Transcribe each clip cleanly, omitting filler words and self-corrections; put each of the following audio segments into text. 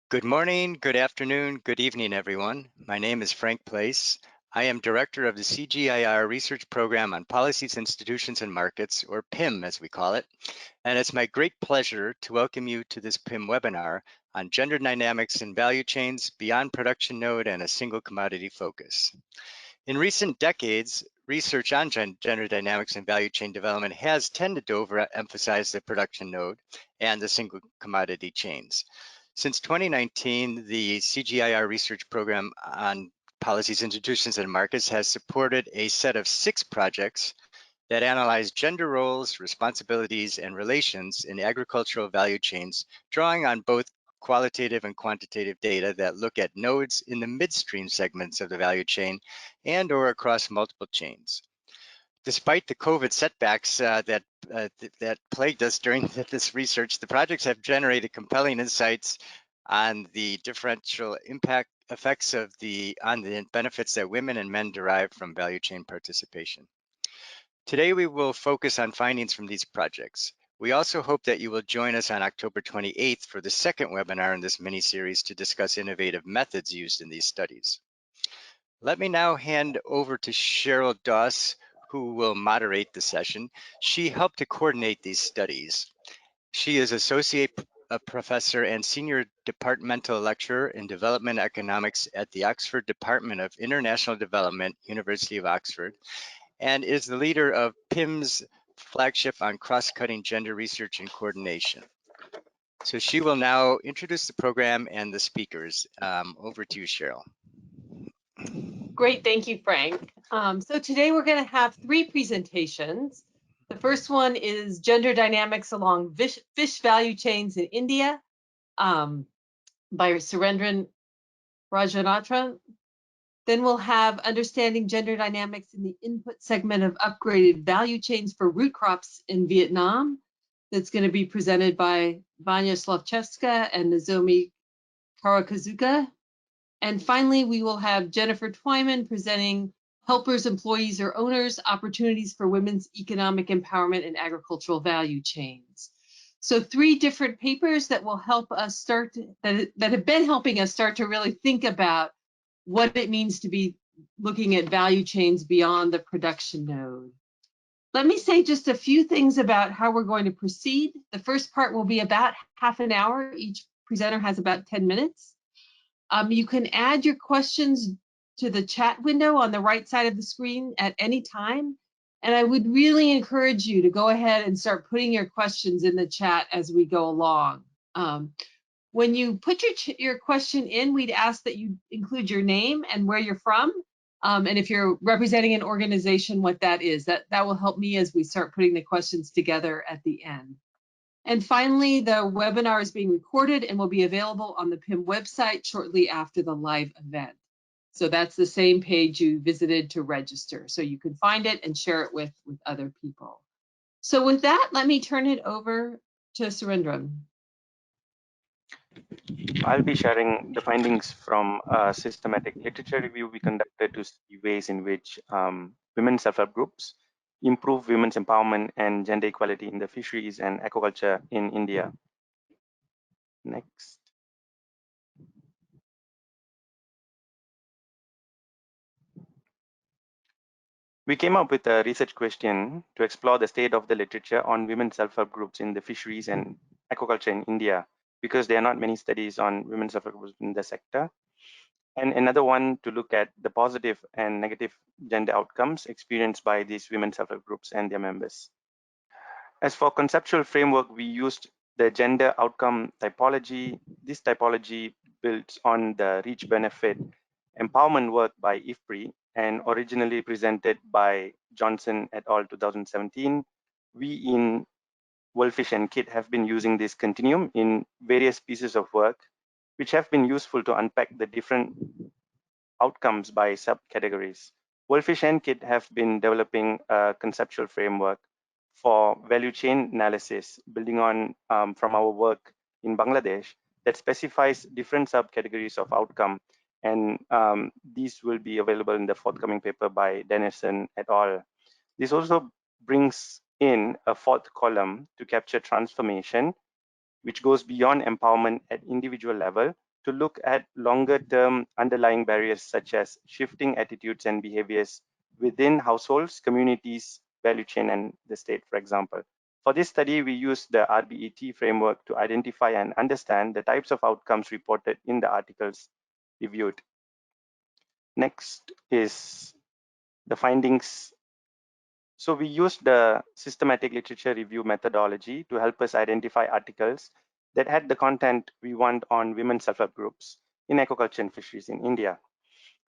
Good morning, good afternoon, good evening, everyone. My name is Frank Place. I am Director of the CGIAR Research Program on Policies, Institutions, and Markets, or PIM as we call it. And it's my great pleasure to welcome you to this PIM webinar on gender dynamics in value chains beyond production node and a single commodity focus. In recent decades, research on gender dynamics in value chain development has tended to overemphasize the production node and the single commodity chains. Since 2019, the CGIAR Research Program on Policies, Institutions, and Markets has supported a set of 6 projects that analyze gender roles, responsibilities, and relations in agricultural value chains, drawing on both qualitative and quantitative data that look at nodes in the midstream segments of the value chain and or across multiple chains. Despite the COVID setbacks that plagued us during this research, the projects have generated compelling insights on the differential effects of on the benefits that women and men derive from value chain participation. Today, we will focus on findings from these projects. We also hope that you will join us on October 28th for the second webinar in this mini-series to discuss innovative methods used in these studies. Let me now hand over to Cheryl Doss, who will moderate the session. She helped to coordinate these studies. She is Associate Professor and Senior Departmental Lecturer in Development Economics at the Oxford Department of International Development, University of Oxford, and is the leader of PIM's flagship on cross-cutting gender research and coordination. So she will now introduce the program and the speakers. Over to you, Cheryl. Great, thank you, Frank. So today we're going to have 3 presentations. The first one is Gender Dynamics Along Fish Value Chains in India by Surendran Rajanathan. Then we'll have Understanding Gender Dynamics in the Input Segment of Upgraded Value Chains for Root Crops in Vietnam. That's going to be presented by Vanya Slavchevska and Nozomi Karakazuka. And finally, we will have Jennifer Twyman presenting Helpers, Employees, or Owners, Opportunities for Women's Economic Empowerment in Agricultural Value Chains. So 3 different papers that will help us start, that have been helping us start to really think about what it means to be looking at value chains beyond the production node. Let me say just a few things about how we're going to proceed. The first part will be about half an hour. Each presenter has about 10 minutes. You can add your questions to the chat window on the right side of the screen at any time. And I would really encourage you to go ahead and start putting your questions in the chat as we go along. When you put your question in, we'd ask that you include your name and where you're from. And if you're representing an organization, what that is. That will help me as we start putting the questions together at the end. And finally, the webinar is being recorded and will be available on the PIM website shortly after the live event. So that's the same page you visited to register. So you can find it and share it with other people. So with that, let me turn it over to Surendran. I'll be sharing the findings from a systematic literature review we conducted to see ways in which women's self-help groups improve women's empowerment and gender equality in the fisheries and aquaculture in India. Next. We came up with a research question to explore the state of the literature on women's self-help groups in the fisheries and aquaculture in India, because there are not many studies on women's self-help groups in the sector. And another one to look at the positive and negative gender outcomes experienced by these women's self-help groups and their members. As for conceptual framework, we used the gender outcome typology. This typology builds on the reach benefit empowerment work by IFPRI and originally presented by Johnson et al. 2017. We in Wolfish and Kidd have been using this continuum in various pieces of work, which have been useful to unpack the different outcomes by subcategories. Wolfish and Kidd have been developing a conceptual framework for value chain analysis, building on from our work in Bangladesh that specifies different subcategories of outcome. And these will be available in the forthcoming paper by Dennison et al. This also brings in a 4th column to capture transformation, which goes beyond empowerment at individual level to look at longer-term underlying barriers such as shifting attitudes and behaviors within households, communities, value chain, and the state, for example. For this study, we used the RBET framework to identify and understand the types of outcomes reported in the articles reviewed. Next is the findings. So we used the systematic literature review methodology to help us identify articles that had the content we want on women's self-help groups in aquaculture and fisheries in India.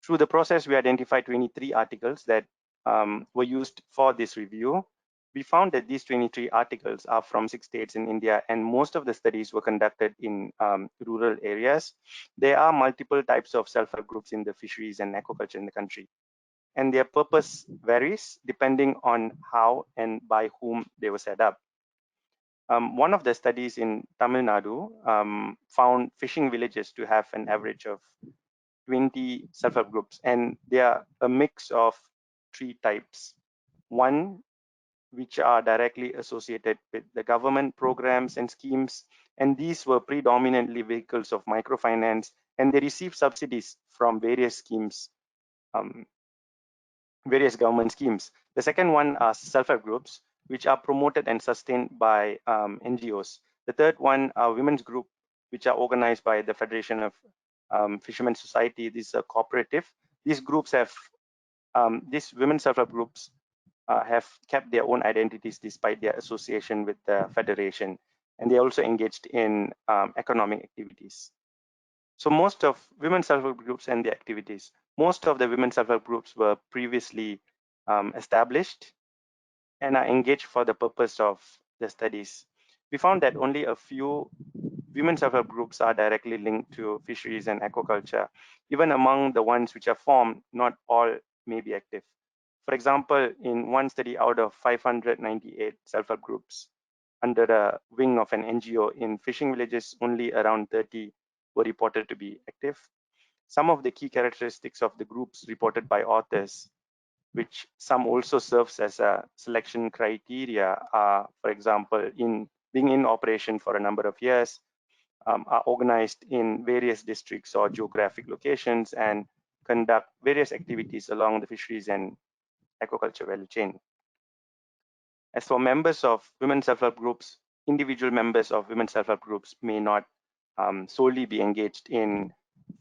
Through the process, we identified 23 articles that were used for this review. We found that these 23 articles are from 6 states in India, and most of the studies were conducted in rural areas. There are multiple types of self-help groups in the fisheries and aquaculture in the country, and their purpose varies depending on how and by whom they were set up. One of the studies in Tamil Nadu found fishing villages to have an average of 20 self-help groups, and they are a mix of 3 types. One, which are directly associated with the government programs and schemes, and these were predominantly vehicles of microfinance, and they received subsidies from various schemes, various government schemes. The second one are self-help groups, which are promoted and sustained by NGOs. The third one are women's group, which are organized by the Federation of Fishermen's Society. This is a cooperative. These groups have, these women's self-help groups have kept their own identities despite their association with the Federation, and they also engaged in economic activities. So most of women's self-help groups and the activities, most of the women's self-help groups were previously established and are engaged for the purpose of the studies. We found that only a few women's self-help groups are directly linked to fisheries and aquaculture. Even among the ones which are formed, not all may be active. For example, in one study out of 598 self-help groups under the wing of an NGO in fishing villages, only around 30 were reported to be active. Some of the key characteristics of the groups reported by authors, which some also serves as a selection criteria, are, for example, in being in operation for a number of years, are organized in various districts or geographic locations, and conduct various activities along the fisheries and aquaculture value chain. As for members of women self-help groups, individual members of women self-help groups may not solely be engaged in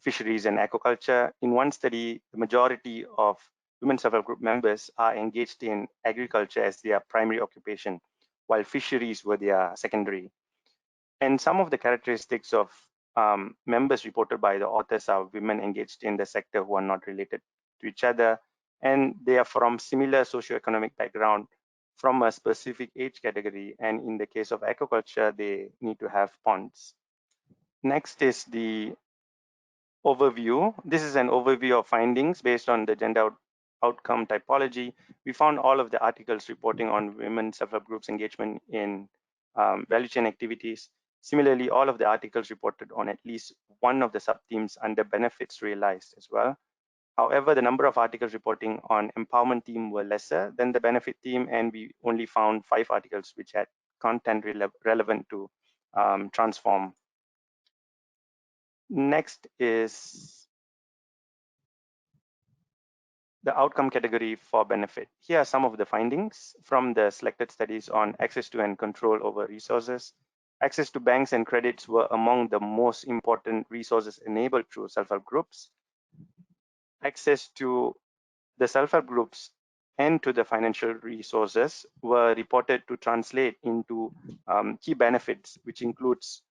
fisheries and aquaculture. In one study, the majority of women self-help group members are engaged in agriculture as their primary occupation, while fisheries were their secondary. And some of the characteristics of members reported by the authors are women engaged in the sector who are not related to each other, and they are from similar socioeconomic background, from a specific age category, and in the case of aquaculture, they need to have ponds. Next is the overview. This is an overview of findings based on the gender outcome typology. We found all of the articles reporting on women self-help groups engagement in value chain activities. Similarly, all of the articles reported on at least one of the sub-themes under benefits realized as well. However, the number of articles reporting on empowerment theme were lesser than the benefit theme, and we only found 5 articles which had content relevant to transform. Next is the outcome category for benefit. Here are some of the findings from the selected studies on access to and control over resources. Access to banks and credits were among the most important resources enabled through self-help groups. Access to the self-help groups and to the financial resources were reported to translate into key benefits, which includes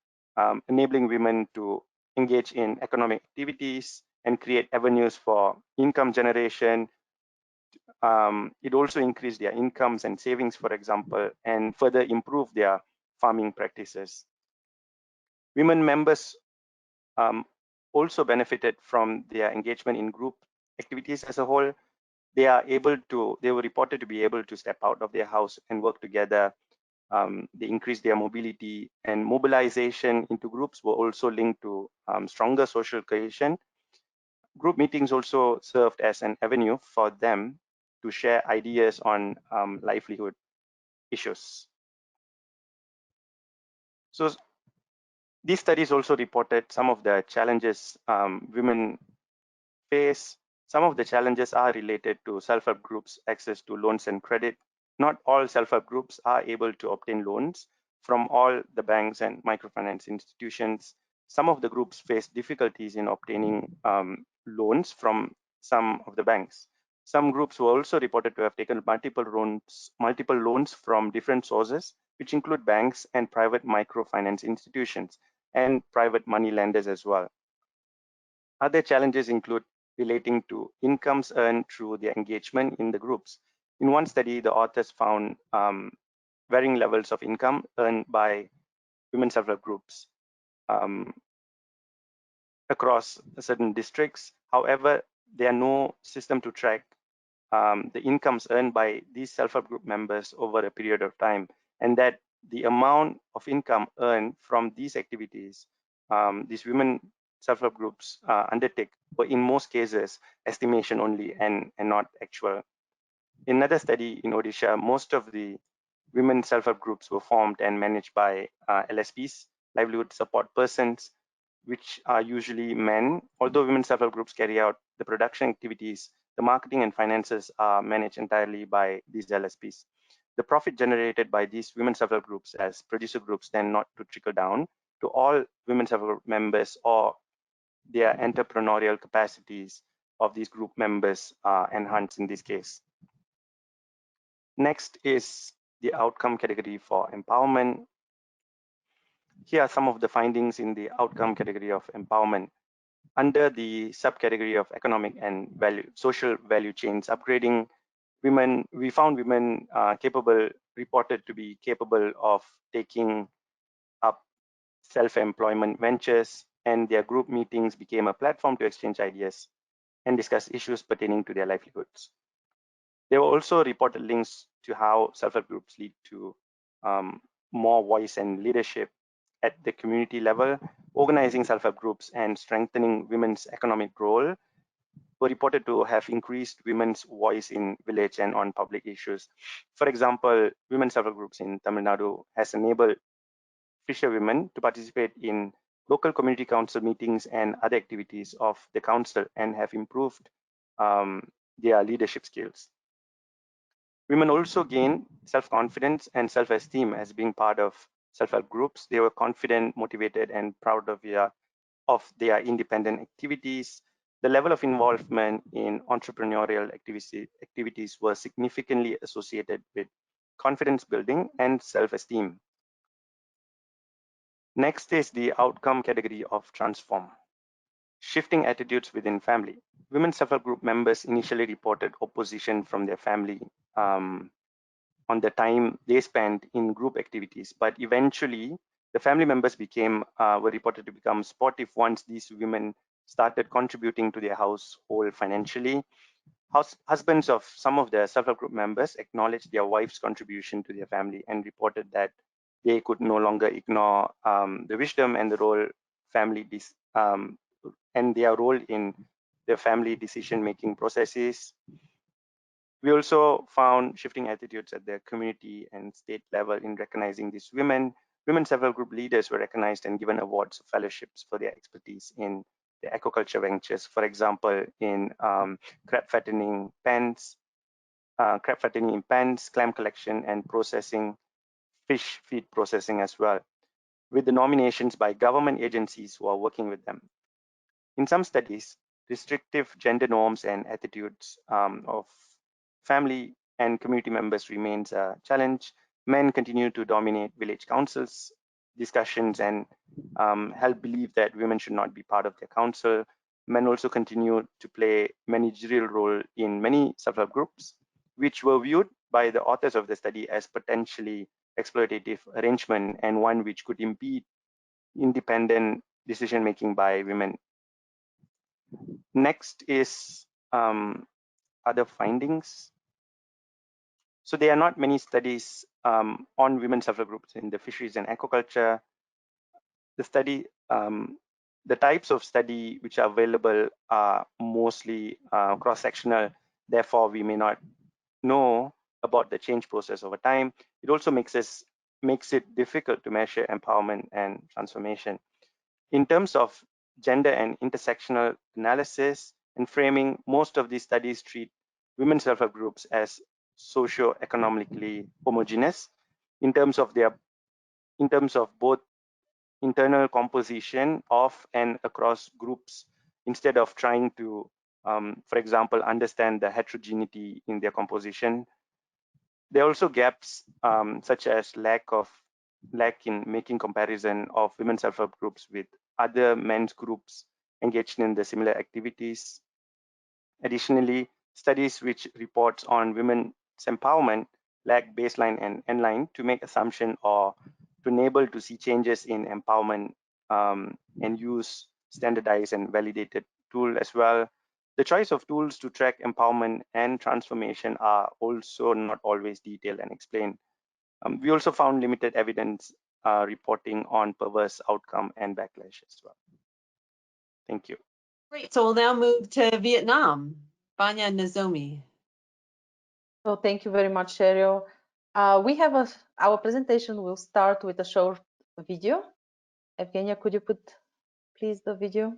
enabling women to engage in economic activities and create avenues for income generation. It also increased their incomes and savings, for example, and further improve their farming practices. Women members also benefited from their engagement in group activities as a whole. They were reported to be able to step out of their house and work together. They increased their mobility, and mobilization into groups were also linked to stronger social cohesion. Group meetings also served as an avenue for them to share ideas on livelihood issues. So These studies also reported some of the challenges women face. Some of the challenges are related to self-help groups' access to loans and credit. Not all self-help groups are able to obtain loans from all the banks and microfinance institutions. Some of the groups face difficulties in obtaining loans from some of the banks. Some groups were also reported to have taken multiple loans from different sources, which include banks and private microfinance institutions and private money lenders as well. Other challenges include relating to incomes earned through their engagement in the groups. In one study, the authors found varying levels of income earned by women self-help groups across certain districts. However, there are no system to track the incomes earned by these self-help group members over a period of time, and that the amount of income earned from these activities these women self-help groups undertake were in most cases estimation only and not actual. In another study in Odisha, most of the women self-help groups were formed and managed by LSPs, livelihood support persons, which are usually men. Although women self-help groups carry out the production activities, the marketing and finances are managed entirely by these LSPs. The profit generated by these women self-help groups as producer groups tend not to trickle down to all women self-help group members, or their entrepreneurial capacities of these group members are enhanced in this case. Next is the outcome category for empowerment. Here are some of the findings in the outcome category of empowerment. Under the subcategory of economic and social value chains upgrading, we found women reported to be capable of taking up self-employment ventures, and their group meetings became a platform to exchange ideas and discuss issues pertaining to their livelihoods. There were also reported links to how self-help groups lead to more voice and leadership at the community level. Organizing self-help groups and strengthening women's economic role were reported to have increased women's voice in village and on public issues. For example, women self-help groups in Tamil Nadu has enabled fisherwomen to participate in local community council meetings and other activities of the council and have improved their leadership skills. Women also gain self-confidence and self-esteem as being part of self-help groups. They were confident, motivated, and proud of their independent activities. The level of involvement in entrepreneurial activities was significantly associated with confidence building and self-esteem. Next is the outcome category of transform. Shifting attitudes within family. Women self-help group members initially reported opposition from their family on the time they spent in group activities, but eventually the family members were reported to become supportive once these women started contributing to their household financially. Husbands of some of the self-help group members acknowledged their wife's contribution to their family and reported that they could no longer ignore the wisdom and the role and their role in the family decision-making processes. We also found shifting attitudes at the community and state level in recognizing these women. Women self-help group leaders were recognized and given awards or fellowships for their expertise in the aquaculture ventures. For example, in crab fattening in pens, clam collection and processing, fish feed processing as well, with the nominations by government agencies who are working with them. In some studies, restrictive gender norms and attitudes of family and community members remains a challenge. Men continue to dominate village councils discussions and help believe that women should not be part of their council. Men also continue to play managerial role in many self-help groups, which were viewed by the authors of the study as potentially exploitative arrangement and one which could impede independent decision-making by women. Next is other findings. So there are not many studies on women self-help groups in the fisheries and aquaculture. The types of study which are available are mostly cross-sectional. Therefore, we may not know about the change process over time. It also makes it difficult to measure empowerment and transformation. In terms of gender and intersectional analysis and framing, most of these studies treat women self-help groups as socio-economically homogeneous in terms of both internal composition of and across groups, instead of trying to, for example, understand the heterogeneity in their composition. There are also gaps such as lack in making comparison of women self-help groups with other men's groups engaged in the similar activities. Additionally, studies which reports on women's empowerment lack baseline and endline to make assumption or to enable to see changes in empowerment and use standardized and validated tool as well. The choice of tools to track empowerment and transformation are also not always detailed and explained. We also found limited evidence reporting on perverse outcome and backlash as well. Thank you. Great. So we'll now move to Vietnam. Banya Nozomi. So thank you very much, Cheryl. We have our presentation will start with a short video. Evgenia, could you put please the video?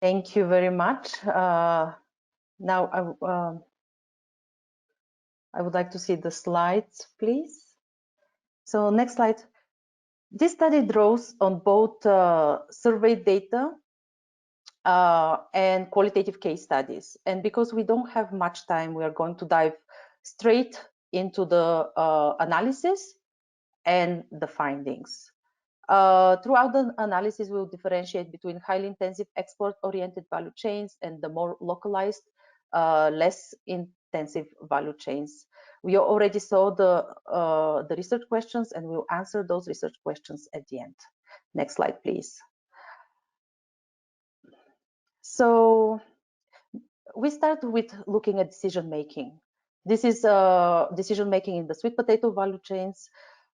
Thank you very much. Now I would like to see the slides, please. So next slide. This study draws on both survey data and qualitative case studies. And because we don't have much time, we are going to dive straight into the analysis and the findings. Throughout the analysis, we'll differentiate between highly intensive export-oriented value chains and the more localized, less intensive value chains. We already saw the research questions, and we'll answer those research questions at the end. Next slide, please. So we start with looking at decision making. This is decision making in the sweet potato value chains.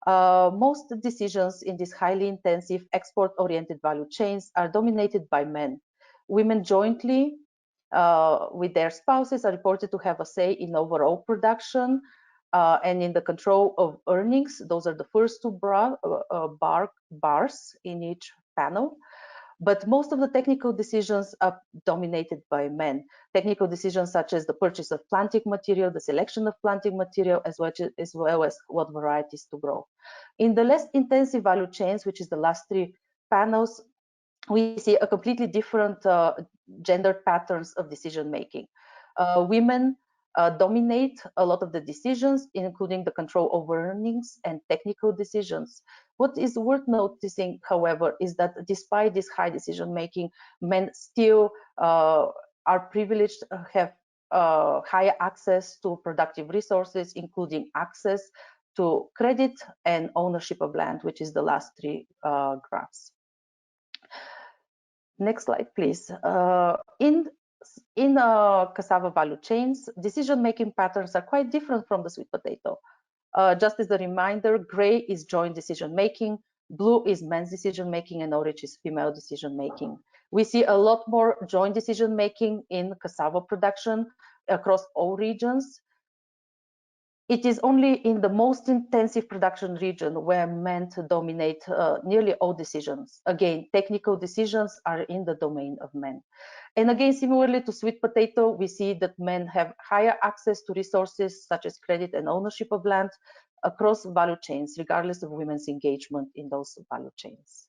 Most decisions in these highly intensive export-oriented value chains are dominated by men. Women jointly with their spouses are reported to have a say in overall production and in the control of earnings. Those are the first two bars in each panel. But most of the technical decisions are dominated by men. Technical decisions such as the purchase of planting material, the selection of planting material, as well as what varieties to grow. In the less intensive value chains, which is the last three panels, we see a completely different gendered patterns of decision making. Women dominate a lot of the decisions, including the control over earnings and technical decisions. What is worth noticing, however, is that despite this high decision making, men still are privileged, have higher access to productive resources, including access to credit and ownership of land, which is the last three graphs. Next slide, please. In in cassava value chains, decision-making patterns are quite different from the sweet potato. Just as a reminder, gray is joint decision-making, blue is men's decision-making, and orange is female decision-making. We see a lot more joint decision-making in cassava production across all regions. It is only in the most intensive production region where men dominate nearly all decisions. Again, technical decisions are in the domain of men. And again, similarly to sweet potato, we see that men have higher access to resources such as credit and ownership of land across value chains, regardless of women's engagement in those value chains.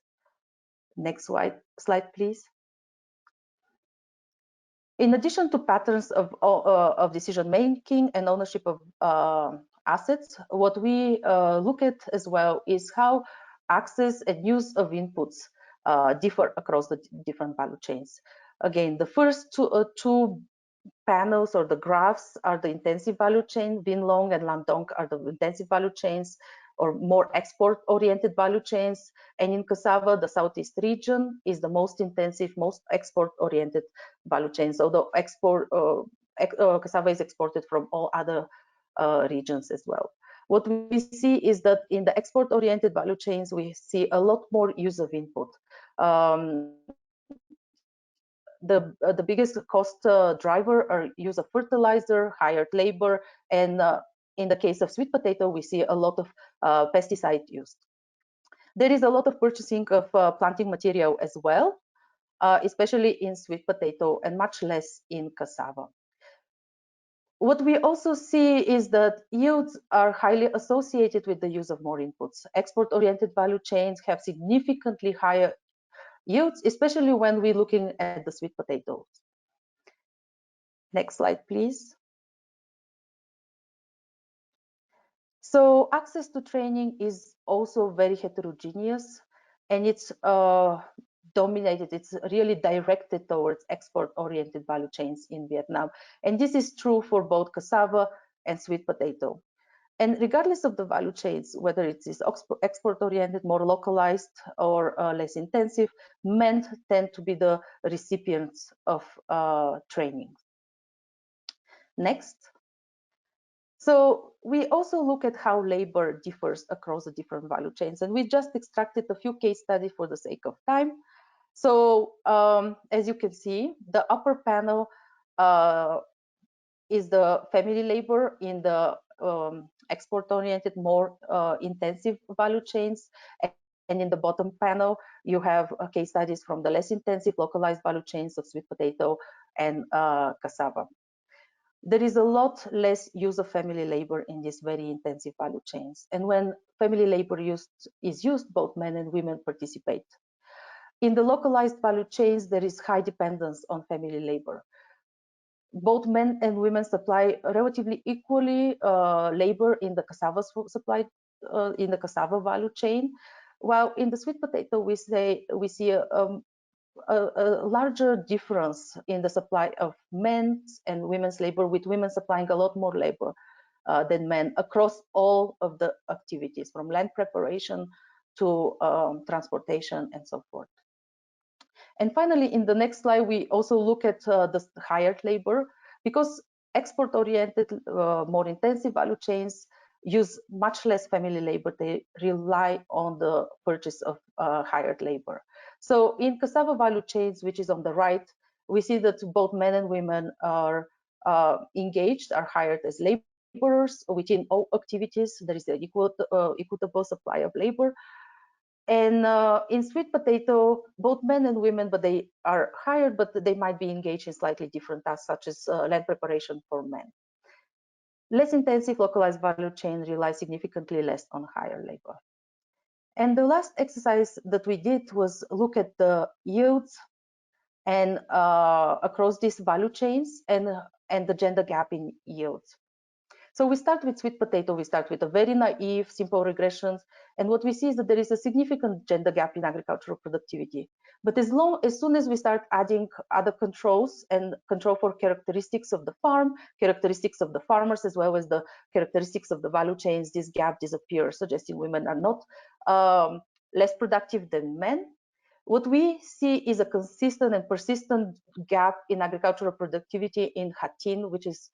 Next slide, please. In addition to patterns of decision-making and ownership of assets, what we look at as well is how access and use of inputs differ across the different value chains. Again, the first two panels or the graphs are the intensive value chain. Vinlong and Lamdong are the intensive value chains or more export-oriented value chains. And in cassava, the Southeast region is the most intensive, most export-oriented value chains, although cassava is exported from all other regions as well. What we see is that in the export-oriented value chains, we see a lot more use of input. The biggest cost driver are use of fertilizer, hired labor, and in the case of sweet potato, we see a lot of pesticide use. There is a lot of purchasing of planting material as well, especially in sweet potato, and much less in cassava. What we also see is that yields are highly associated with the use of more inputs. Export-oriented value chains have significantly higher yields, especially when we're looking at the sweet potatoes. Next slide, please. So access to training is also very heterogeneous, and it's dominated, it's really directed towards export-oriented value chains in Vietnam. And this is true for both cassava and sweet potato. And regardless of the value chains, whether it is export-oriented, more localized, or less intensive, men tend to be the recipients of training. Next. So we also look at how labor differs across the different value chains, and we just extracted a few case studies for the sake of time. So as you can see, the upper panel is the family labor in the export-oriented, more intensive value chains. And in the bottom panel, you have case studies from the less intensive localized value chains of sweet potato and cassava. There is a lot less use of family labor in these very intensive value chains. And when family labor is used, both men and women participate. In the localized value chains, there is high dependence on family labor. Both men and women supply relatively equally labor in the cassava supply in the cassava value chain, while in the sweet potato we see a larger difference in the supply of men's and women's labor, with women supplying a lot more labor than men across all of the activities, from land preparation to transportation and so forth. And finally, in the next slide, we also look at the hired labor, because export-oriented, more intensive value chains use much less family labor. They rely on the purchase of hired labor. So in cassava value chains, which is on the right, we see that both men and women are engaged, are hired as laborers within all activities. There is an equitable supply of labor. And in sweet potato, both men and women, but they are hired, but they might be engaged in slightly different tasks, such as land preparation for men. Less intensive localized value chain relies significantly less on higher labor. And the last exercise that we did was look at the yields and across these value chains and the gender gap in yields. So we start with sweet potato. We start with a very naive, simple regressions. And what we see is that there is a significant gender gap in agricultural productivity. But as soon as we start adding other controls and control for characteristics of the farm, characteristics of the farmers, as well as the characteristics of the value chains, this gap disappears, suggesting women are not less productive than men. What we see is a consistent and persistent gap in agricultural productivity in Hattin, which is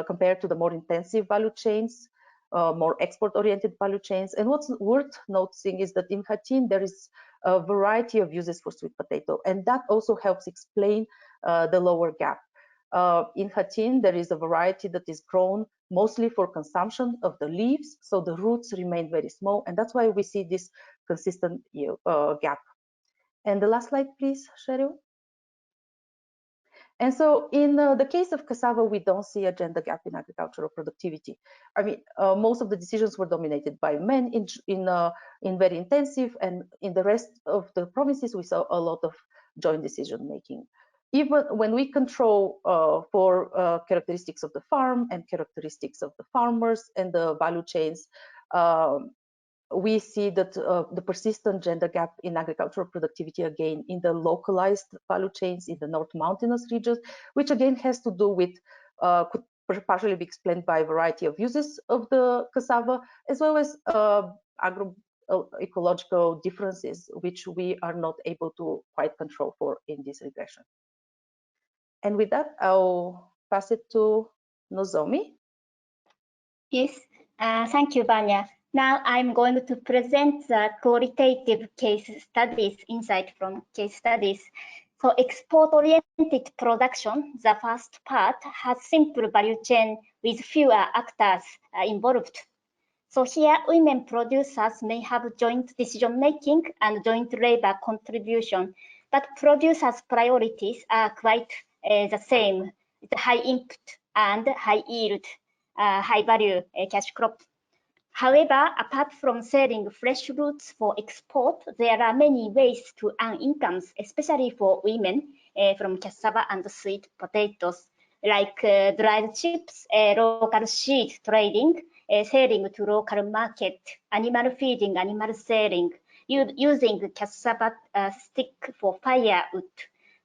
compared to the more intensive value chains, more export-oriented value chains. And what's worth noticing is that in Hattin, there is a variety of uses for sweet potato, and that also helps explain the lower gap. In Hattin, there is a variety that is grown mostly for consumption of the leaves, so the roots remain very small, and that's why we see this consistent gap. And the last slide, please, Cheryl. And so in the case of cassava, we don't see a gender gap in agricultural productivity. I mean, most of the decisions were dominated by men in very intensive, and in the rest of the provinces, we saw a lot of joint decision making. Even when we control for characteristics of the farm and characteristics of the farmers and the value chains, we see that the persistent gender gap in agricultural productivity, again, in the localized value chains in the North Mountainous regions, which again has to do with, could partially be explained by a variety of uses of the cassava, as well as agroecological differences, which we are not able to quite control for in this regression. And with that, I'll pass it to Nozomi. Yes, thank you, Vanya. Now I'm going to present the qualitative case studies, insight from case studies. So export-oriented production, the first part, has simple value chain with fewer actors involved. So here, women producers may have joint decision-making and joint labor contribution, but producers' priorities are quite the same. It's high input and high yield, high value cash crop. However, apart from selling fresh roots for export, there are many ways to earn incomes, especially for women from cassava and sweet potatoes, like dried chips, local seed trading, selling to local market, animal feeding, animal selling, using cassava stick for firewood,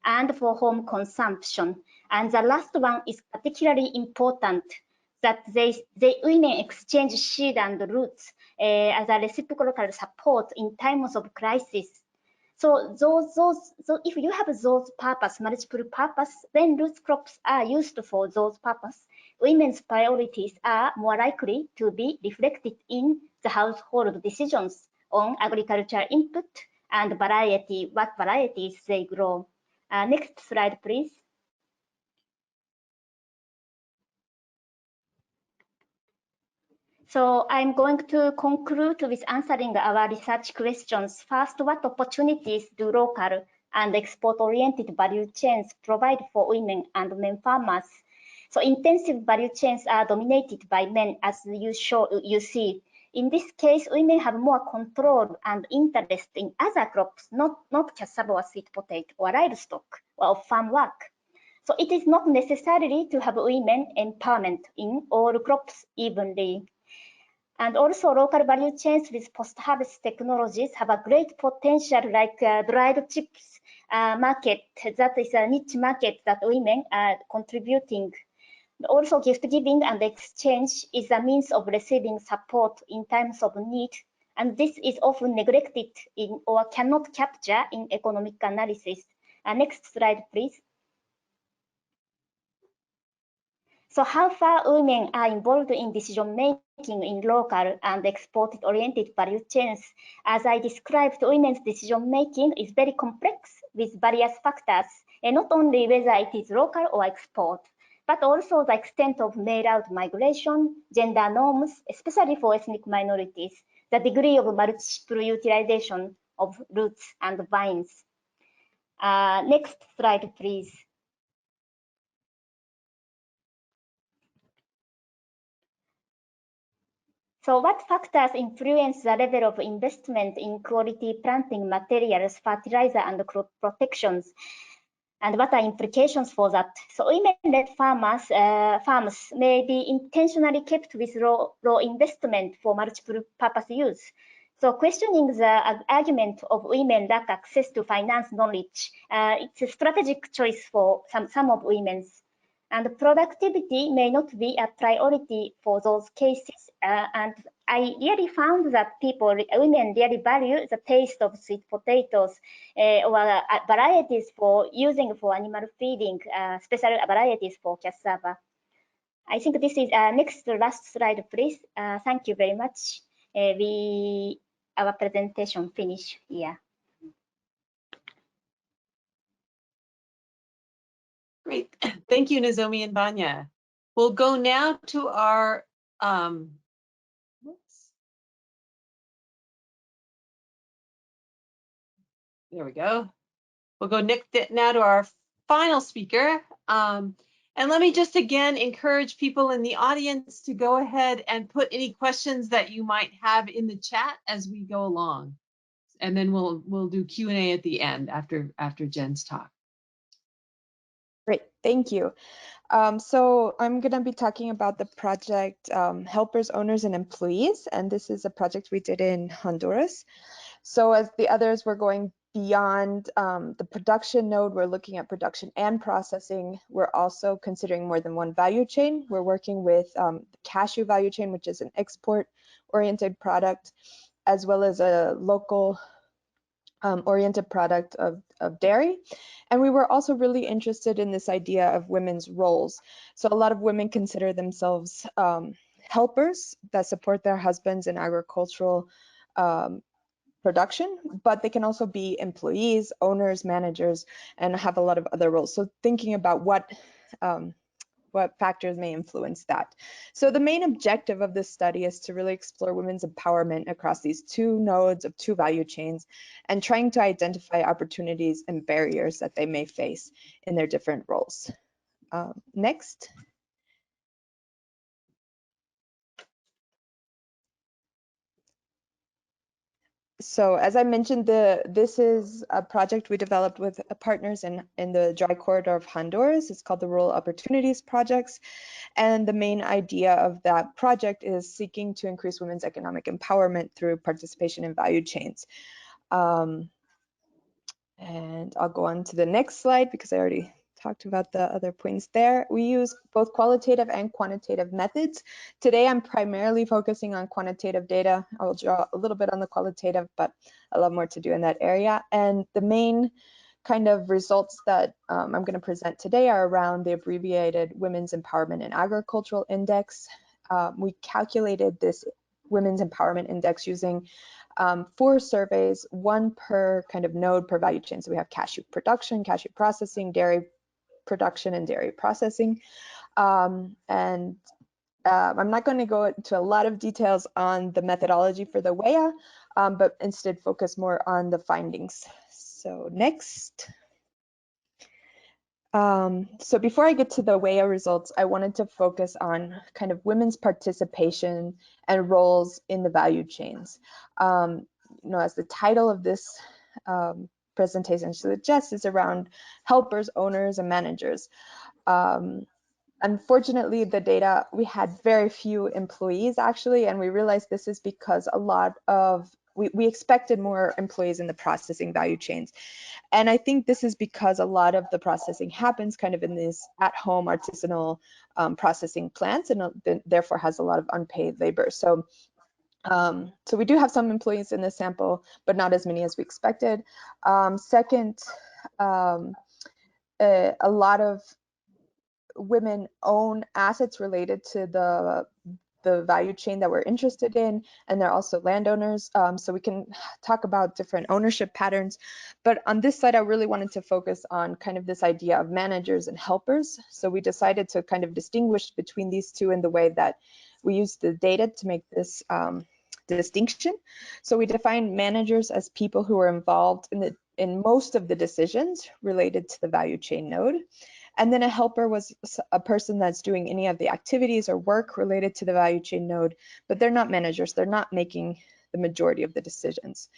and for home consumption. And the last one is particularly important, that women exchange seed and roots as a reciprocal support in times of crisis. So if you have those purpose, multiple purpose, then root crops are used for those purpose. Women's priorities are more likely to be reflected in the household decisions on agricultural input and variety, what varieties they grow. Next slide, please. So I'm going to conclude with answering our research questions. First, what opportunities do local and export-oriented value chains provide for women and men farmers? So intensive value chains are dominated by men, as you see. In this case, women have more control and interest in other crops, not cassava or sweet potato or livestock or farm work. So it is not necessary to have women empowerment in all crops evenly. And also local value chains with post-harvest technologies have a great potential, like dried chips market. That is a niche market that women are contributing. Also gift giving and exchange is a means of receiving support in times of need. And this is often neglected in or cannot capture in economic analysis. Next slide, please. So how far women are involved in decision-making in local and export-oriented value chains? As I described, women's decision-making is very complex with various factors, and not only whether it is local or export, but also the extent of male-out migration, gender norms, especially for ethnic minorities, the degree of multiple utilization of roots and vines. Next slide, please. So what factors influence the level of investment in quality planting materials, fertilizer, and crop protections? And what are implications for that? So women-led farms may be intentionally kept with low investment for multiple purpose use. So questioning the argument of women lack access to finance knowledge, it's a strategic choice for some of women's. And productivity may not be a priority for those cases. And I really found that women really value the taste of sweet potatoes or varieties for using for animal feeding, special varieties for cassava. I think this is last slide, please. Thank you very much. Our presentation finished here. Great. Thank you, Nozomi and Vanya. We'll go now to our there we go. We'll go now to our final speaker. And let me just again encourage people in the audience to go ahead and put any questions that you might have in the chat as we go along. And then we'll do Q&A at the end after Jen's talk. Great, thank you. So I'm going to be talking about the project Helpers, Owners, and Employees, and this is a project we did in Honduras. So as the others, we're going beyond the production node. We're looking at production and processing. We're also considering more than one value chain. We're working with the cashew value chain, which is an export-oriented product, as well as a local oriented product of dairy. And we were also really interested in this idea of women's roles. So a lot of women consider themselves helpers that support their husbands in agricultural production, but they can also be employees, owners, managers, and have a lot of other roles. So thinking about what factors may influence that. So the main objective of this study is to really explore women's empowerment across these two nodes of two value chains and trying to identify opportunities and barriers that they may face in their different roles. Next. So as I mentioned, this is a project we developed with partners in the dry corridor of Honduras. It's called the Rural Opportunities Projects. And the main idea of that project is seeking to increase women's economic empowerment through participation in value chains. And I'll go on to the next slide because I already talked about the other points there. We use both qualitative and quantitative methods. Today, I'm primarily focusing on quantitative data. I will draw a little bit on the qualitative, but a lot more to do in that area. And the main kind of results that I'm going to present today are around the abbreviated Women's Empowerment and Agricultural Index. We calculated this Women's Empowerment Index using 4 surveys, one per kind of node per value chain. So we have cashew production, cashew processing, dairy production, and dairy processing. I'm not going to go into a lot of details on the methodology for the WEA, but instead focus more on the findings. So next. So before I get to the WEA results, I wanted to focus on kind of women's participation and roles in the value chains. You know, as the title of this presentation suggests, is around helpers, owners, and managers. Unfortunately, the data, we had very few employees actually, and we realized this is because a lot of, we expected more employees in the processing value chains. And I think this is because a lot of the processing happens kind of in these at-home artisanal processing plants, and therefore has a lot of unpaid labor. So we do have some employees in this sample, but not as many as we expected. Second, a lot of women own assets related to the value chain that we're interested in, and they're also landowners. So we can talk about different ownership patterns. But on this slide, I really wanted to focus on kind of this idea of managers and helpers. So we decided to kind of distinguish between these two in the way that we use the data to make this distinction. So we define managers as people who are involved in most of the decisions related to the value chain node. And then a helper was a person that's doing any of the activities or work related to the value chain node, but they're not managers. They're not making the majority of the decisions.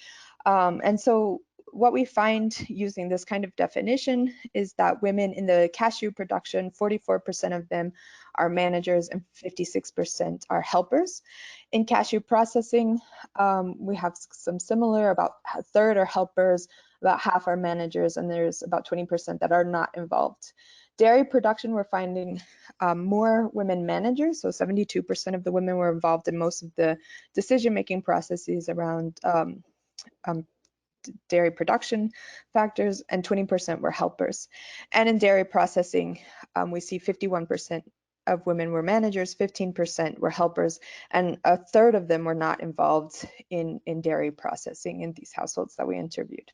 And so what we find using this kind of definition is that women in the cashew production, 44% of them are managers and 56% are helpers. In cashew processing, we have some similar, about a third are helpers, about half are managers, and there's about 20% that are not involved Dairy production, we're finding more women managers, so 72% of the women were involved in most of the decision-making processes around dairy production factors, and 20% were helpers. And in dairy processing, we see 51% of women were managers, 15% were helpers, and a third of them were not involved in dairy processing in these households that we interviewed.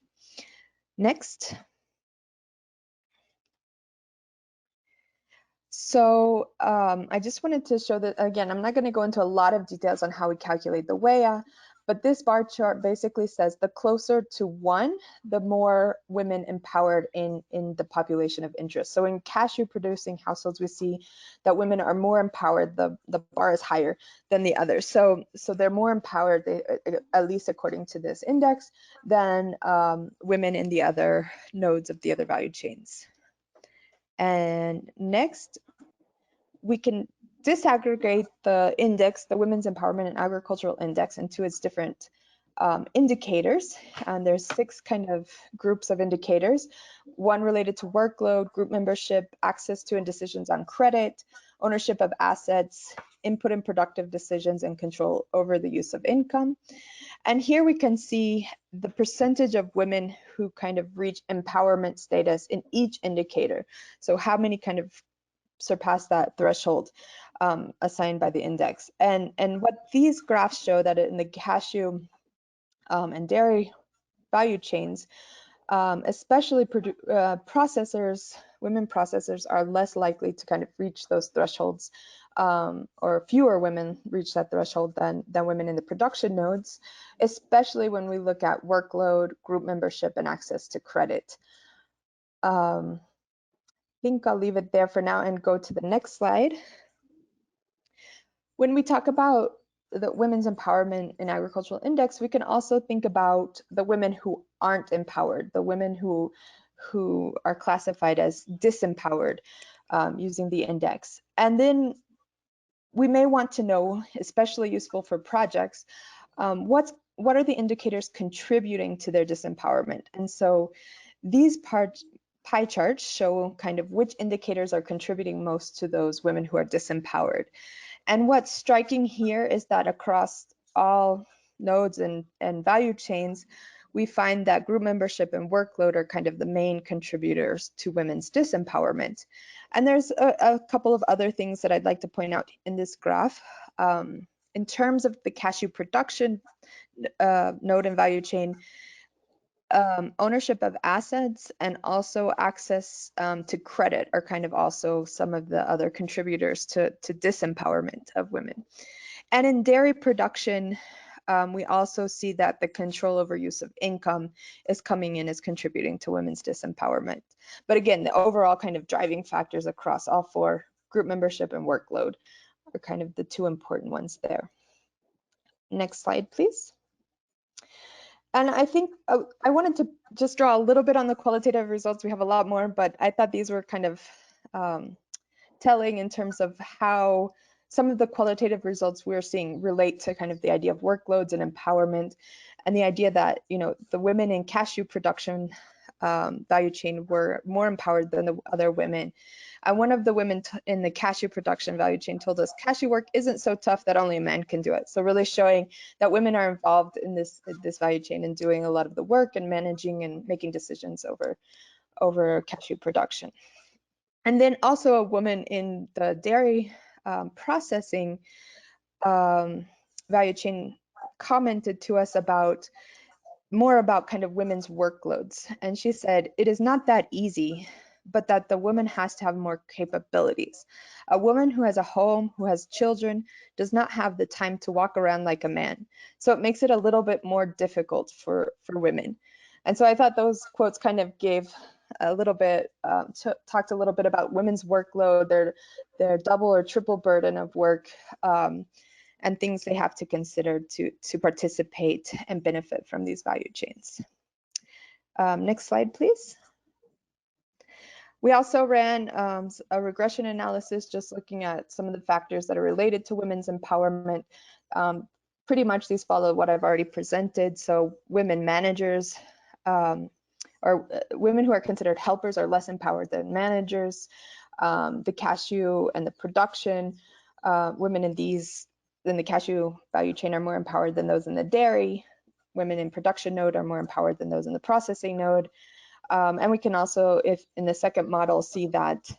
Next. So I just wanted to show that, again, I'm not going to go into a lot of details on how we calculate the WEA, but this bar chart basically says the closer to 1, the more women empowered in the population of interest. So in cashew producing households, we see that women are more empowered. The bar is higher than the others. So they're more empowered, at least according to this index, than women in the other nodes of the other value chains. And next, we can disaggregate the index, the Women's Empowerment and Agricultural Index, into its different indicators. And there's 6 kind of groups of indicators, one related to workload, group membership, access to and decisions on credit, ownership of assets, input in productive decisions, and control over the use of income. And here we can see the percentage of women who kind of reach empowerment status in each indicator. So how many kind of surpass that threshold assigned by the index. And what these graphs show that in the cashew and dairy value chains, especially processors, women processors are less likely to kind of reach those thresholds, or fewer women reach that threshold than women in the production nodes, especially when we look at workload, group membership, and access to credit. I think I'll leave it there for now and go to the next slide. When we talk about the Women's Empowerment and Agricultural Index, we can also think about the women who aren't empowered, the women who are classified as disempowered using the index. And then we may want to know, especially useful for projects, what are the indicators contributing to their disempowerment? And so these pie charts show kind of which indicators are contributing most to those women who are disempowered. And what's striking here is that across all nodes and value chains, we find that group membership and workload are kind of the main contributors to women's disempowerment. And there's a couple of other things that I'd like to point out in this graph. In terms of the cashew production node and value chain, ownership of assets and also access to credit are kind of also some of the other contributors to disempowerment of women. And in dairy production, we also see that the control over use of income is coming in as contributing to women's disempowerment. But again, the overall kind of driving factors across all 4, group membership and workload, are kind of the 2 important ones there. Next slide, please. And I think I wanted to just draw a little bit on the qualitative results. We have a lot more, but I thought these were kind of telling in terms of how some of the qualitative results we're seeing relate to kind of the idea of workloads and empowerment, and the idea that, you know, the women in cashew production value chain were more empowered than the other women. And one of the women in the cashew production value chain told us cashew work isn't so tough that only a man can do it. So really showing that women are involved in this value chain and doing a lot of the work and managing and making decisions over cashew production. And then also a woman in the dairy processing value chain commented to us more about kind of women's workloads. And she said, it is not that easy, but that the woman has to have more capabilities. A woman who has a home, who has children, does not have the time to walk around like a man. So it makes it a little bit more difficult for women. And so I thought those quotes kind of gave a little bit, talked a little bit about women's workload, their double or triple burden of work, and things they have to consider to participate and benefit from these value chains. Next slide, please. We also ran a regression analysis just looking at some of the factors that are related to women's empowerment. Pretty much these follow what I've already presented. So women managers or women who are considered helpers are less empowered than managers. The cashew and the production, women in the cashew value chain are more empowered than those in the dairy. Women in production node are more empowered than those in the processing node. And we can also, if in the second model, see that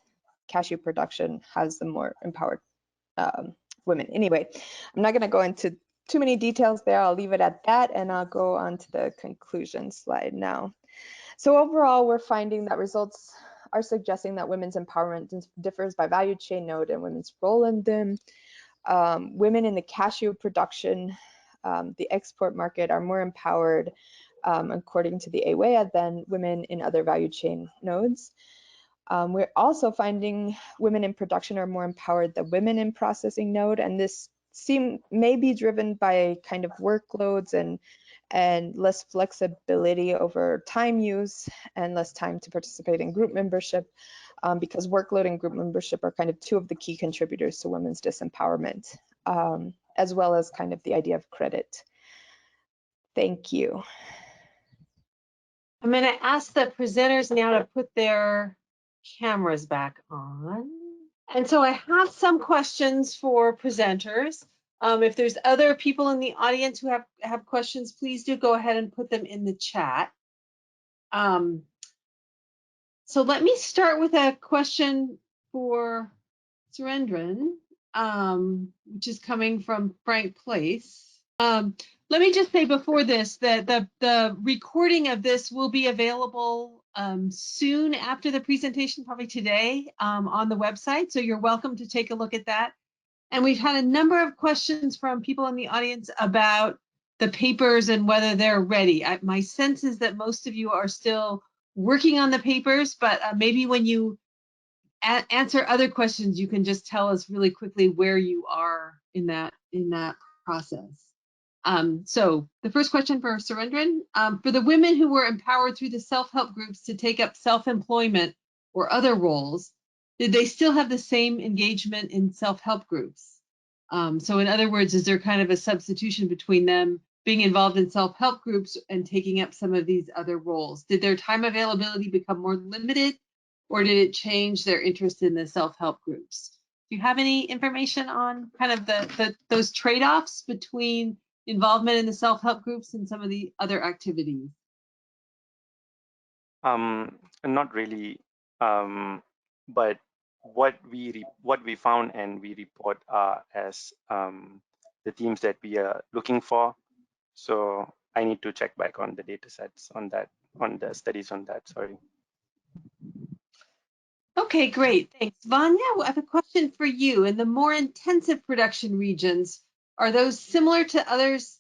cashew production has the more empowered women. Anyway, I'm not going to go into too many details there. I'll leave it at that, and I'll go on to the conclusion slide now. So overall, we're finding that results are suggesting that women's empowerment differs by value chain node and women's role in them. Women in the cashew production, the export market, are more empowered, according to the AWEA, than women in other value chain nodes. We're also finding women in production are more empowered than women in processing node, and this may be driven by kind of workloads and less flexibility over time use and less time to participate in group membership, because workload and group membership are kind of two of the key contributors to women's disempowerment, as well as kind of the idea of credit. Thank you. I'm going to ask the presenters now to put their cameras back on. And so I have some questions for presenters. If there's other people in the audience who have questions, please do go ahead and put them in the chat. So let me start with a question for Surendran, which is coming from Frank Place. Let me just say before this that the recording of this will be available soon after the presentation, probably today, on the website. So you're welcome to take a look at that. And we've had a number of questions from people in the audience about the papers and whether they're ready. My sense is that most of you are still working on the papers, but maybe when you answer other questions, you can just tell us really quickly where you are in that process. So the first question for Surendran, for the women who were empowered through the self-help groups to take up self-employment or other roles, did they still have the same engagement in self-help groups? So in other words, is there kind of a substitution between them being involved in self-help groups and taking up some of these other roles? Did their time availability become more limited, or did it change their interest in the self-help groups? Do you have any information on kind of those trade-offs between involvement in the self-help groups and some of the other activities? Not really, but what we found and we report as the themes that we are looking for. So I need to check back on the data sets on that, on the studies on that, sorry. Okay, great, thanks. Vanya, I have a question for you. In the more intensive production regions, are those similar to others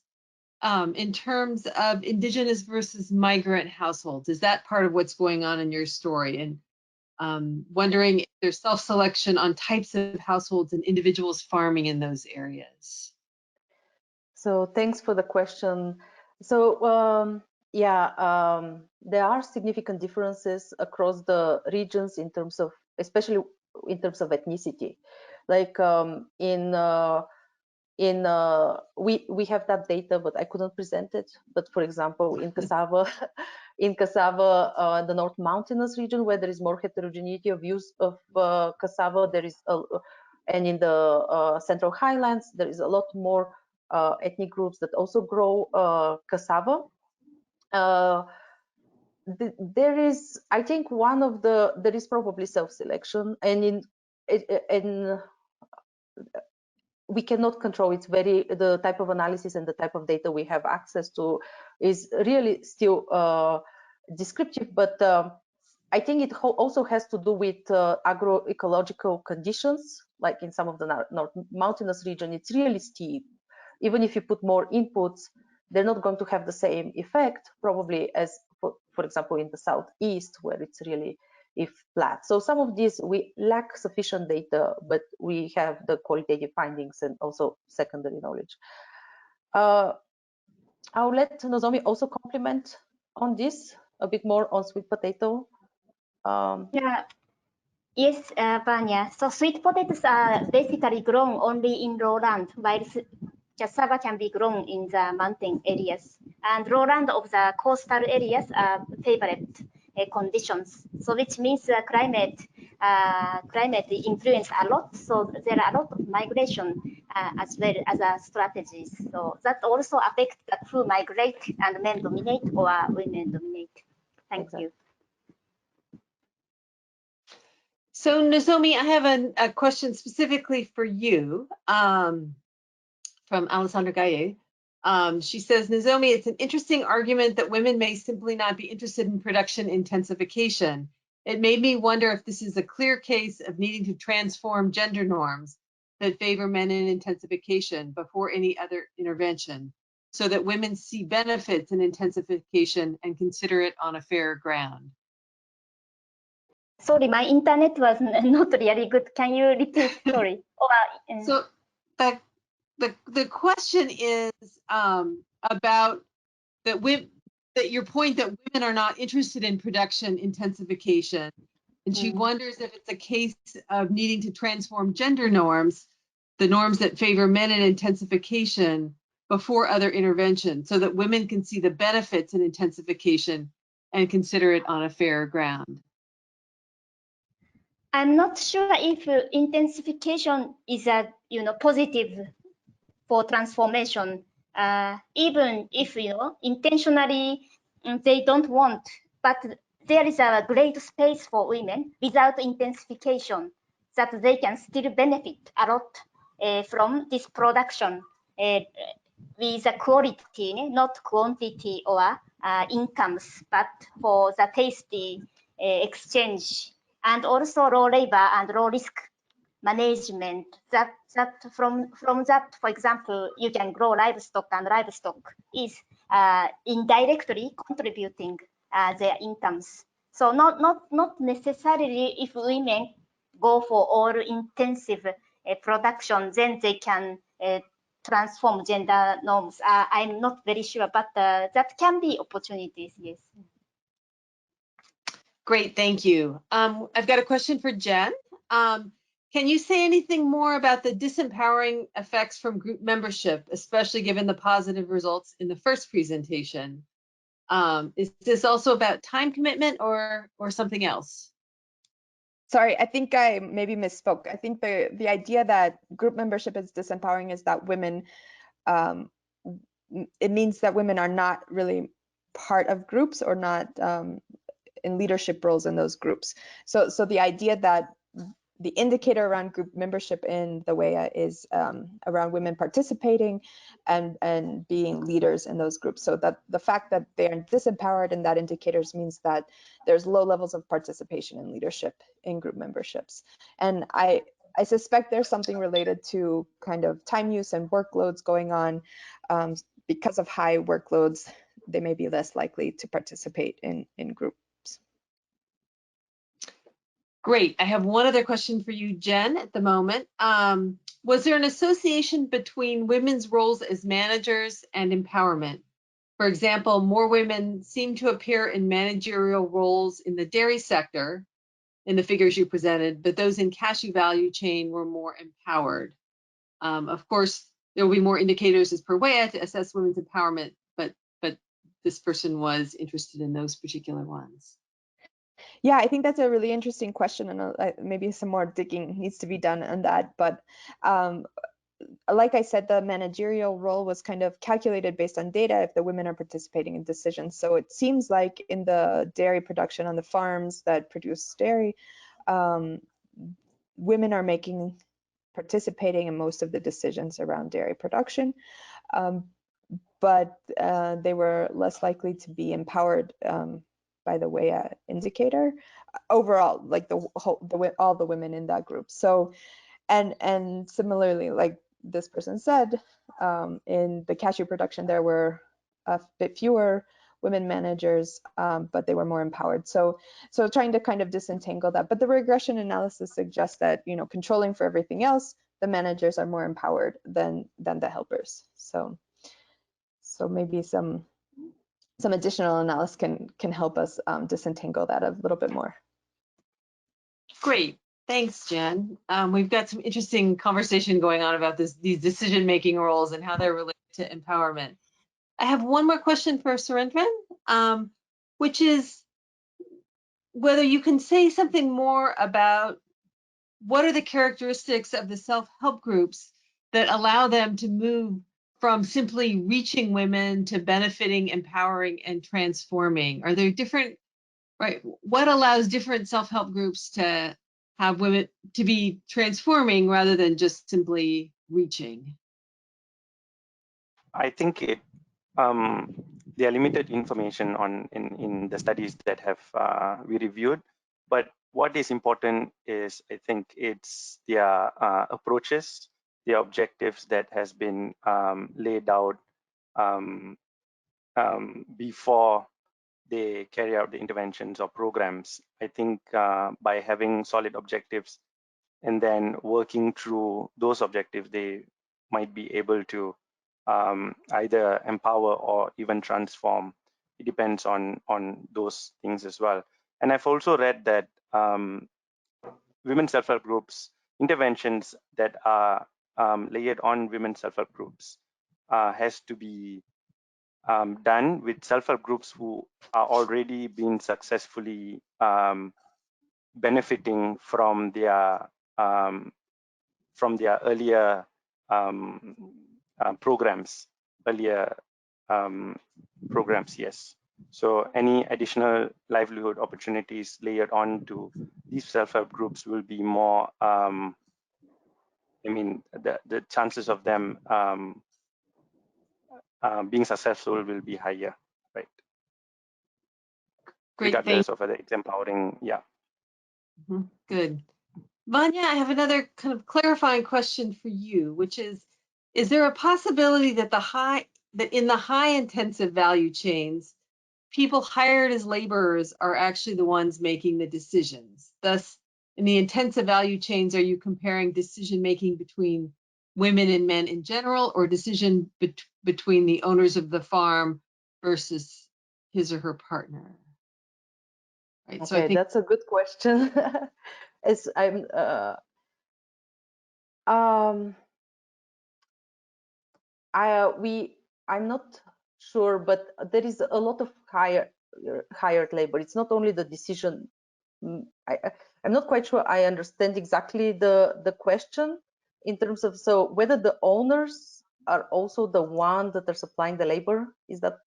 in terms of indigenous versus migrant households? Is that part of what's going on in your story? And wondering if there's self-selection on types of households and individuals farming in those areas. So thanks for the question. So there are significant differences across the regions in terms of, especially in terms of ethnicity. Like we have that data, but I couldn't present it. But for example, in cassava, the North Mountainous region, where there is more heterogeneity of use of cassava, there is and in the Central Highlands, there is a lot more ethnic groups that also grow cassava. There is, I think, there is probably self-selection, and we cannot control. It's the type of analysis and the type of data we have access to is really still descriptive, but I think it also has to do with agroecological conditions. Like in some of the North Mountainous region, it's really steep. Even if you put more inputs, they're not going to have the same effect probably as, for example, in the Southeast, where it's really flat. So some of these we lack sufficient data, but we have the qualitative findings and also secondary knowledge. I'll let Nozomi also complement on this a bit more on sweet potato. Yes, Vanya. So sweet potatoes are basically grown only in lowland, while cassava can be grown in the mountain areas. And lowland of the coastal areas are favorite conditions. So which means climate influence a lot. So there are a lot of migration as well as strategies. So that also affects who migrate and men dominate or women dominate. Thank you. So Nozomi, I have a question specifically for you from Alessandra Gaye. She says, Nozomi, it's an interesting argument that women may simply not be interested in production intensification. It made me wonder if this is a clear case of needing to transform gender norms that favor men in intensification before any other intervention, so that women see benefits in intensification and consider it on a fair ground. Sorry, my internet was not really good. Can you repeat? Sorry. So the question is about that your point that women are not interested in production intensification, and she wonders if it's a case of needing to transform gender norms, the norms that favor men in intensification before other intervention, so that women can see the benefits in intensification and consider it on a fair ground. I'm not sure if intensification is a positive for transformation, even if intentionally they don't want, but there is a great space for women without intensification that they can still benefit a lot from this production with a quality, not quantity or incomes, but for the tasty exchange, and also low labor and low risk management. That from that, for example, you can grow livestock, and livestock is indirectly contributing their incomes. So not necessarily if women go for all intensive production, then they can transform gender norms. I'm not very sure, but that can be opportunities, yes. Great, thank you. I've got a question for Jen. Can you say anything more about the disempowering effects from group membership, especially given the positive results in the first presentation? Is this also about time commitment or something else? Sorry, I think I maybe misspoke. I think the idea that group membership is disempowering is that women, it means that women are not really part of groups or not in leadership roles in those groups. So the idea that the indicator around group membership in the WEA is around women participating and being leaders in those groups. So that the fact that they're disempowered in that indicators means that there's low levels of participation and leadership in group memberships. And I suspect there's something related to kind of time use and workloads going on. Because of high workloads, they may be less likely to participate in groups. Great. I have one other question for you, Jen, at the moment. Was there an association between women's roles as managers and empowerment? For example, more women seem to appear in managerial roles in the dairy sector in the figures you presented, but those in cashew value chain were more empowered. Of course, there will be more indicators as per WEA to assess women's empowerment, but this person was interested in those particular ones. Yeah, I think that's a really interesting question, and maybe some more digging needs to be done on that. But like I said, the managerial role was kind of calculated based on data if the women are participating in decisions. So it seems like in the dairy production on the farms that produce dairy, women are participating in most of the decisions around dairy production, but they were less likely to be empowered by the WEA indicator overall, like all the women in that group. So, and similarly, like this person said, in the cashew production, there were a bit fewer women managers, but they were more empowered. So trying to kind of disentangle that. But the regression analysis suggests that, controlling for everything else, the managers are more empowered than the helpers. So maybe some additional analysis can help us disentangle that a little bit more. Great, thanks, Jen. We've got some interesting conversation going on about these decision-making roles and how they're related to empowerment. I have one more question for Surendran, which is, whether you can say something more about what are the characteristics of the self-help groups that allow them to move from simply reaching women to benefiting, empowering, and transforming? Are there different, right? What allows different self-help groups to have women to be transforming rather than just simply reaching? I think there are limited information on in the studies that have we reviewed, but what is important is, I think, it's their approaches, their objectives that has been laid out before they carry out the interventions or programs. I think by having solid objectives and then working through those objectives, they might be able to either empower or even transform. It depends on those things as well. And I've also read that women self-help groups interventions that are layered on women self-help groups has to be done with self-help groups who are already being successfully benefiting from their earlier programs, yes. So any additional livelihood opportunities layered on to these self-help groups will be more, I mean, the chances of them being successful will be higher, right? Great, Regardless of whether it's empowering, yeah. Good. Vanya, I have another kind of clarifying question for you, which is there a possibility that in the high intensive value chains, people hired as laborers are actually the ones making the decisions? Thus, in the intensive value chains, are you comparing decision making between women and men in general, or decision between the owners of the farm versus his or her partner? Right. Okay, so I think that's a good question. As I'm I'm not sure, but there is a lot of hired labor. It's not only the decision. I'm not quite sure I understand exactly the question in terms of, so whether the owners are also the ones that are supplying the labor. Is that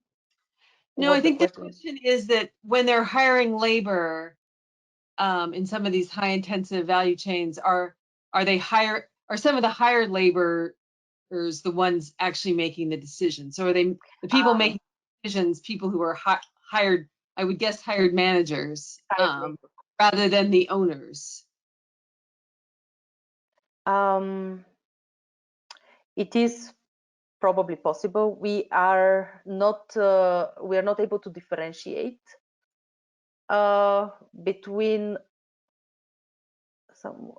no? I think the question is that when they're hiring labor in some of these high intensive value chains, are some of the hired laborers the ones actually making the decisions? So are they the people making decisions, people who are hired, I would guess hired managers, rather than the owners? It is probably possible. We are not able to differentiate between some.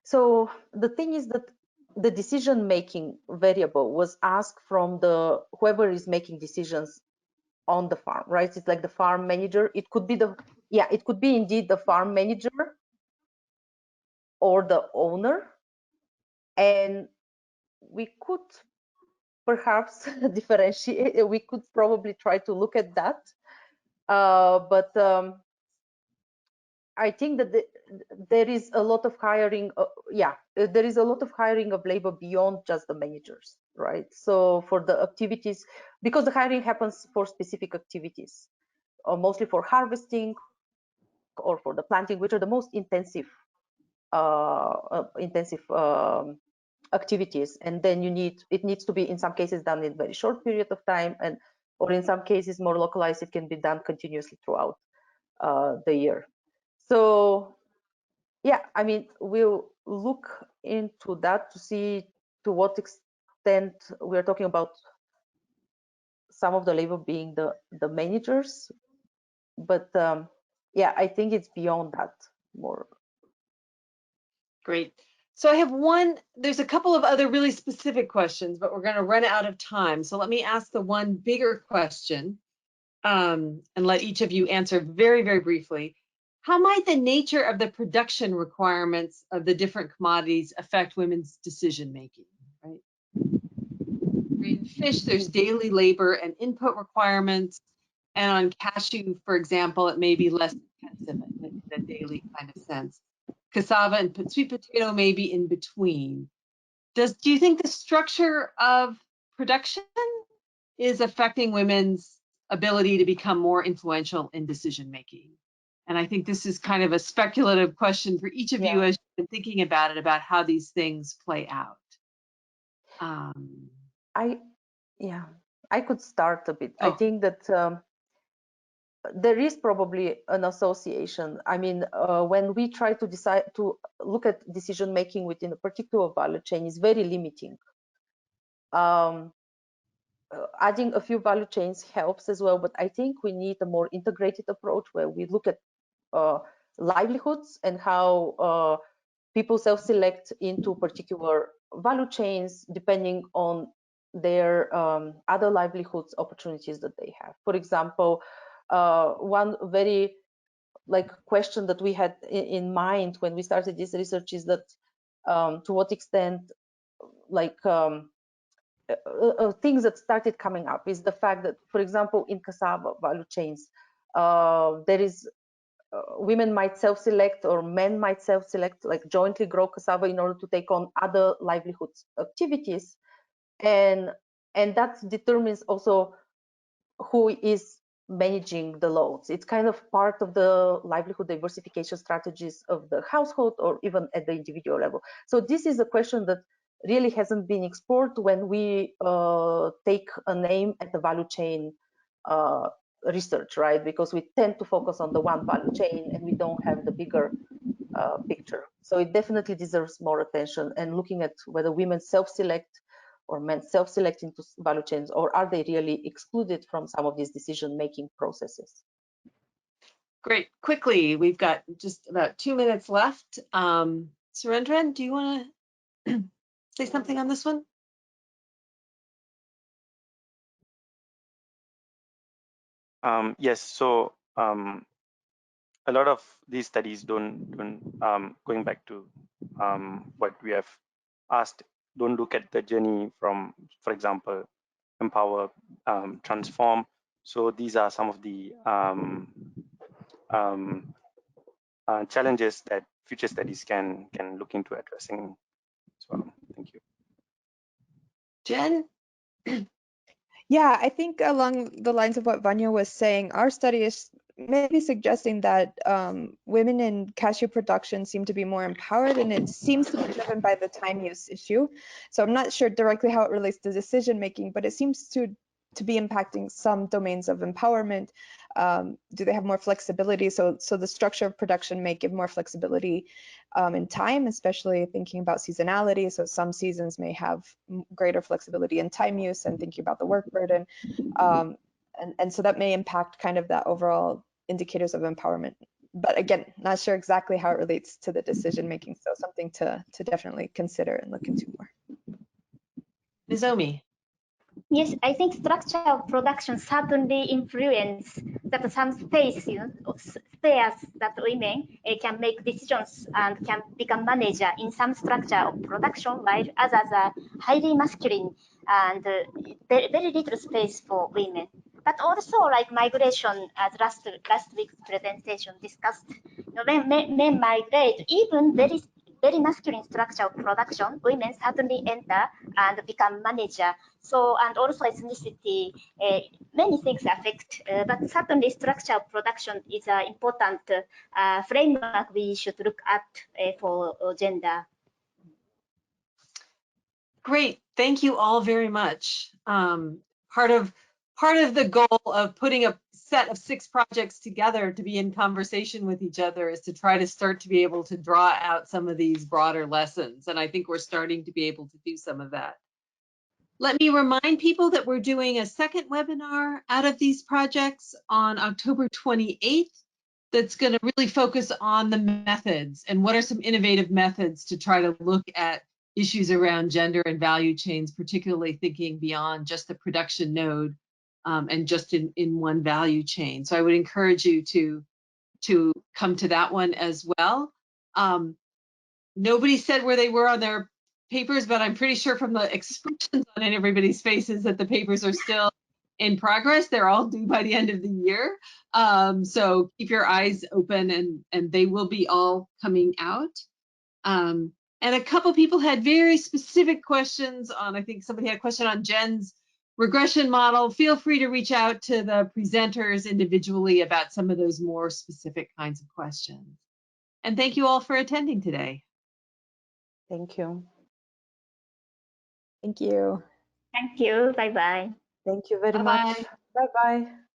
So the thing is that the decision-making variable was asked from whoever is making decisions on the farm, right? It's like the farm manager. It could be it could be indeed the farm manager or the owner, and we could perhaps differentiate. We could probably try to look at that, but I think that there is a lot of hiring. There is a lot of hiring of labor beyond just the managers, right? So for the activities, because the hiring happens for specific activities, mostly for harvesting or for the planting, which are the most intensive activities. And then it needs to be in some cases done in a very short period of time, or in some cases more localized. It can be done continuously throughout the year. So yeah, I mean, we'll look into that to see to what extent we're talking about some of the labor being the managers, but yeah, I think it's beyond that more. Great. So I have there's a couple of other really specific questions, but we're going to run out of time. So let me ask the one bigger question and let each of you answer very, very briefly. How might the nature of the production requirements of the different commodities affect women's decision making? Right. In fish, there's daily labor and input requirements. And on cashew, for example, it may be less intensive. a daily kind of sense. Cassava and sweet potato may be in between. Do you think the structure of production is affecting women's ability to become more influential in decision making? And I think this is kind of a speculative question for each of you as you've been thinking about it, about how these things play out. I could start a bit. Oh. I think that there is probably an association. I mean, when we try to decide to look at decision making within a particular value chain, is very limiting. Adding a few value chains helps as well, but I think we need a more integrated approach where we look at livelihoods and how people self-select into particular value chains depending on their other livelihoods opportunities that they have. For example, one very question that we had in mind when we started this research is that to what extent things that started coming up is the fact that, for example, in cassava value chains, there is women might self-select or men might self-select, like jointly grow cassava in order to take on other livelihoods activities, and that determines also who is managing the loads. It's kind of part of the livelihood diversification strategies of the household or even at the individual level. So this is a question that really hasn't been explored when we take a name at the value chain research, right? Because we tend to focus on the one value chain and we don't have the bigger picture. So it definitely deserves more attention, and looking at whether women self-select or men self-select into value chains, or are they really excluded from some of these decision-making processes? Great. Quickly, we've got just about 2 minutes left. Surendran, do you want to say something on this one? Yes. So a lot of these studies don't going back to what we have asked, don't look at the journey from, for example, empower, transform. So these are some of the challenges that future studies can look into addressing as well. Thank you. Jen? Yeah, I think along the lines of what Vanya was saying, our study is maybe suggesting that women in cashew production seem to be more empowered, and it seems to be driven by the time use issue. So I'm not sure directly how it relates to decision making, but it seems to be impacting some domains of empowerment. Do they have more flexibility? So the structure of production may give more flexibility in time, especially thinking about seasonality. So some seasons may have greater flexibility in time use and thinking about the work burden. And so that may impact kind of that overall indicators of empowerment. But again, not sure exactly how it relates to the decision making. So something to definitely consider and look into more. Ms. Omi? Yes, I think structure of production certainly influence that some space, spares that women can make decisions and can become manager in some structure of production, while others are highly masculine and very little space for women. But also, like migration, as last week's presentation discussed, when men migrate, even very masculine structure of production, women certainly enter and become manager. So, and also ethnicity, many things affect, but certainly structure of production is an important framework we should look at for gender. Great, thank you all very much. Part of the goal of putting a set of 6 projects together to be in conversation with each other is to try to start to be able to draw out some of these broader lessons. And I think we're starting to be able to do some of that. Let me remind people that we're doing a second webinar out of these projects on October 28th. That's going to really focus on the methods and what are some innovative methods to try to look at issues around gender and value chains, particularly thinking beyond just the production node and just in one value chain. So I would encourage you to come to that one as well. Nobody said where they were on their papers, but I'm pretty sure from the expressions on everybody's faces that the papers are still in progress. They're all due by the end of the year. So keep your eyes open, and they will be all coming out. And a couple people had very specific questions on, I think somebody had a question on Jen's regression model. Feel free to reach out to the presenters individually about some of those more specific kinds of questions. And thank you all for attending today. Thank you. Thank you. Thank you. Bye-bye. Thank you very Bye-bye. much. Bye-bye.